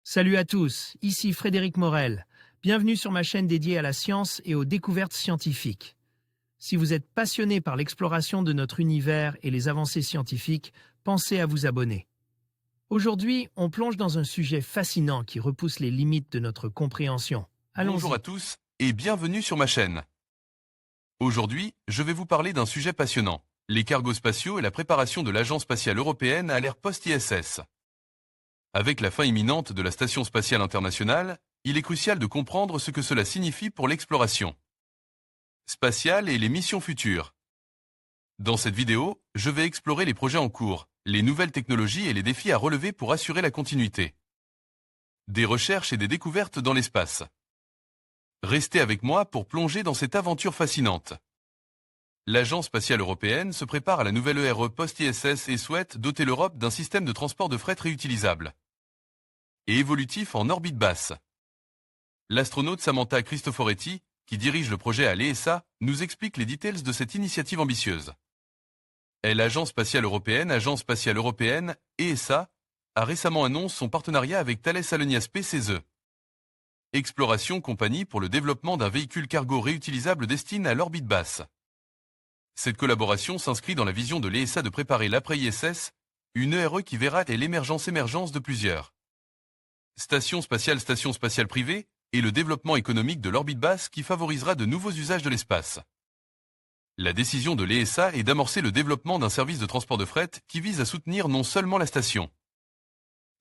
Salut à tous, ici Frédéric Morel. Bienvenue sur ma chaîne dédiée à la science et aux découvertes scientifiques. Si vous êtes passionné par l'exploration de notre univers et les avancées scientifiques, pensez à vous abonner. Aujourd'hui, on plonge dans un sujet fascinant qui repousse les limites de notre compréhension. Bonjour Allons-y. à tous et bienvenue sur ma chaîne. Aujourd'hui, je vais vous parler d'un sujet passionnant, les cargos spatiaux et la préparation de l'Agence spatiale européenne à l'ère post-ISS. Avec la fin imminente de la Station spatiale internationale, il est crucial de comprendre ce que cela signifie pour l'exploration spatiale et les missions futures. Dans cette vidéo, je vais explorer les projets en cours, les nouvelles technologies et les défis à relever pour assurer la continuité des recherches et des découvertes dans l'espace. Restez avec moi pour plonger dans cette aventure fascinante. L'Agence spatiale européenne se prépare à la nouvelle ERE post-ISS et souhaite doter l'Europe d'un système de transport de fret réutilisable et évolutif en orbite basse. L'astronaute Samantha Cristoforetti, qui dirige le projet à l'ESA, nous explique les details de cette initiative ambitieuse. L'Agence spatiale européenne, ESA, a récemment annoncé son partenariat avec Thales Alenia Space CESE. Exploration Compagnie pour le développement d'un véhicule cargo réutilisable destiné à l'orbite basse. Cette collaboration s'inscrit dans la vision de l'ESA de préparer l'après-ISS, une ERE qui verra l'émergence de plusieurs stations spatiales privées et le développement économique de l'orbite basse qui favorisera de nouveaux usages de l'espace. La décision de l'ESA est d'amorcer le développement d'un service de transport de fret qui vise à soutenir non seulement la Station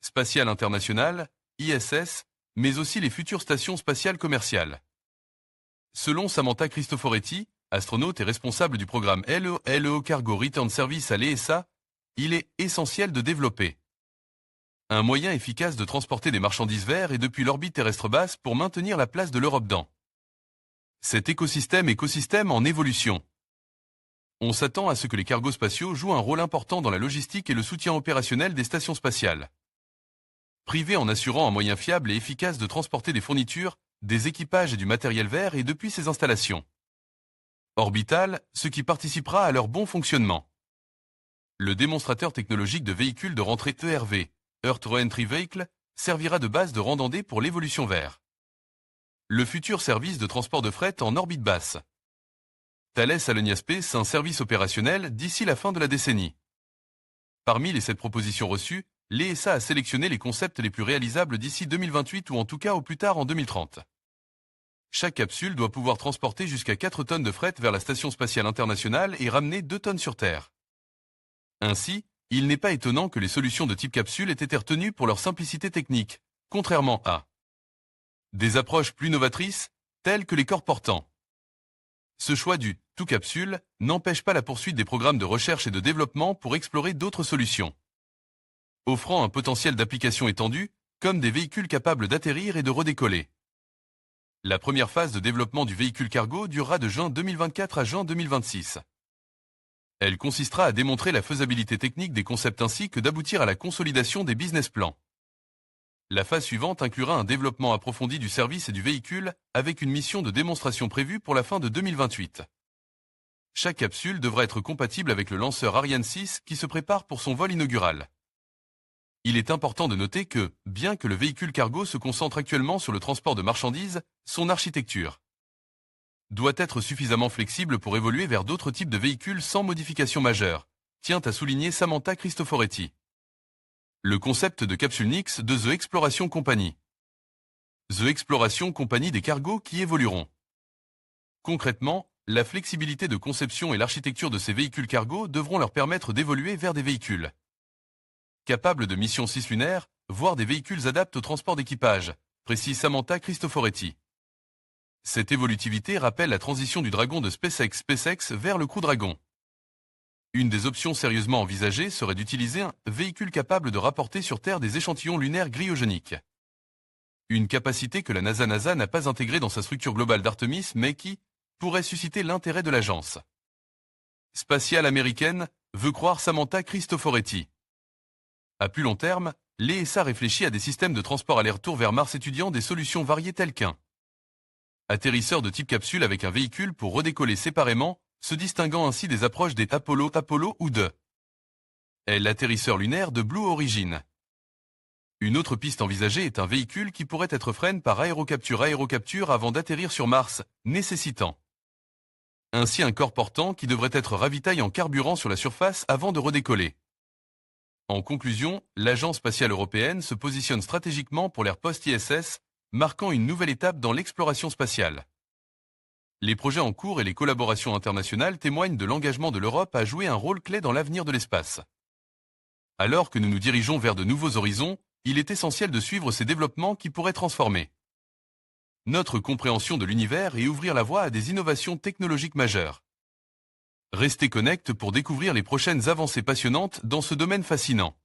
spatiale internationale, ISS, mais aussi les futures stations spatiales commerciales. Selon Samantha Cristoforetti, astronaute et responsable du programme LEO Cargo Return Service à l'ESA, il est essentiel de développer un moyen efficace de transporter des marchandises vers et depuis l'orbite terrestre basse pour maintenir la place de l'Europe dans cet écosystème en évolution. On s'attend à ce que les cargos spatiaux jouent un rôle important dans la logistique et le soutien opérationnel des stations spatiales privées en assurant un moyen fiable et efficace de transporter des fournitures, des équipages et du matériel vers et depuis ces installations orbitales, ce qui participera à leur bon fonctionnement. Le démonstrateur technologique de véhicules de rentrée ERV, Earth Reentry Vehicle, servira de base de randonnée pour l'évolution vers le futur service de transport de fret en orbite basse. Thales Alenia Space, un service opérationnel d'ici la fin de la décennie. Parmi les 7 propositions reçues, l'ESA a sélectionné les concepts les plus réalisables d'ici 2028 ou en tout cas au plus tard en 2030. Chaque capsule doit pouvoir transporter jusqu'à 4 tonnes de fret vers la Station spatiale internationale et ramener 2 tonnes sur Terre. Ainsi, il n'est pas étonnant que les solutions de type capsule aient été retenues pour leur simplicité technique, contrairement à des approches plus novatrices, telles que les corps portants. Ce choix du tout capsule n'empêche pas la poursuite des programmes de recherche et de développement pour explorer d'autres solutions, offrant un potentiel d'application étendu, comme des véhicules capables d'atterrir et de redécoller. La première phase de développement du véhicule cargo durera de juin 2024 à juin 2026. Elle consistera à démontrer la faisabilité technique des concepts ainsi que d'aboutir à la consolidation des business plans. La phase suivante inclura un développement approfondi du service et du véhicule avec une mission de démonstration prévue pour la fin de 2028. Chaque capsule devra être compatible avec le lanceur Ariane 6 qui se prépare pour son vol inaugural. Il est important de noter que, bien que le véhicule cargo se concentre actuellement sur le transport de marchandises, son architecture doit être suffisamment flexible pour évoluer vers d'autres types de véhicules sans modification majeure, tient à souligner Samantha Cristoforetti. Le concept de capsule Nix de The Exploration Company. The Exploration Company des cargos qui évolueront. Concrètement, la flexibilité de conception et l'architecture de ces véhicules cargo devront leur permettre d'évoluer vers des véhicules capables de missions cislunaires, voire des véhicules adaptés au transport d'équipage, précise Samantha Cristoforetti. Cette évolutivité rappelle la transition du Dragon de SpaceX vers le Crew Dragon. Une des options sérieusement envisagées serait d'utiliser un véhicule capable de rapporter sur Terre des échantillons lunaires cryogéniques. Une capacité que la NASA n'a pas intégrée dans sa structure globale d'Artemis mais qui pourrait susciter l'intérêt de l'agence spatiale américaine, veut croire Samantha Cristoforetti. À plus long terme, l'ESA réfléchit à des systèmes de transport aller-retour vers Mars étudiant des solutions variées telles qu'un atterrisseur de type capsule avec un véhicule pour redécoller séparément, se distinguant ainsi des approches des Apollo ou de l'atterrisseur lunaire de Blue Origin. Une autre piste envisagée est un véhicule qui pourrait être freiné par aérocapture avant d'atterrir sur Mars, nécessitant ainsi un corps portant qui devrait être ravitaillé en carburant sur la surface avant de redécoller. En conclusion, l'Agence spatiale européenne se positionne stratégiquement pour l'ère post-ISS, marquant une nouvelle étape dans l'exploration spatiale. Les projets en cours et les collaborations internationales témoignent de l'engagement de l'Europe à jouer un rôle clé dans l'avenir de l'espace. Alors que nous nous dirigeons vers de nouveaux horizons, il est essentiel de suivre ces développements qui pourraient transformer notre compréhension de l'univers et ouvrir la voie à des innovations technologiques majeures. Restez connectés pour découvrir les prochaines avancées passionnantes dans ce domaine fascinant.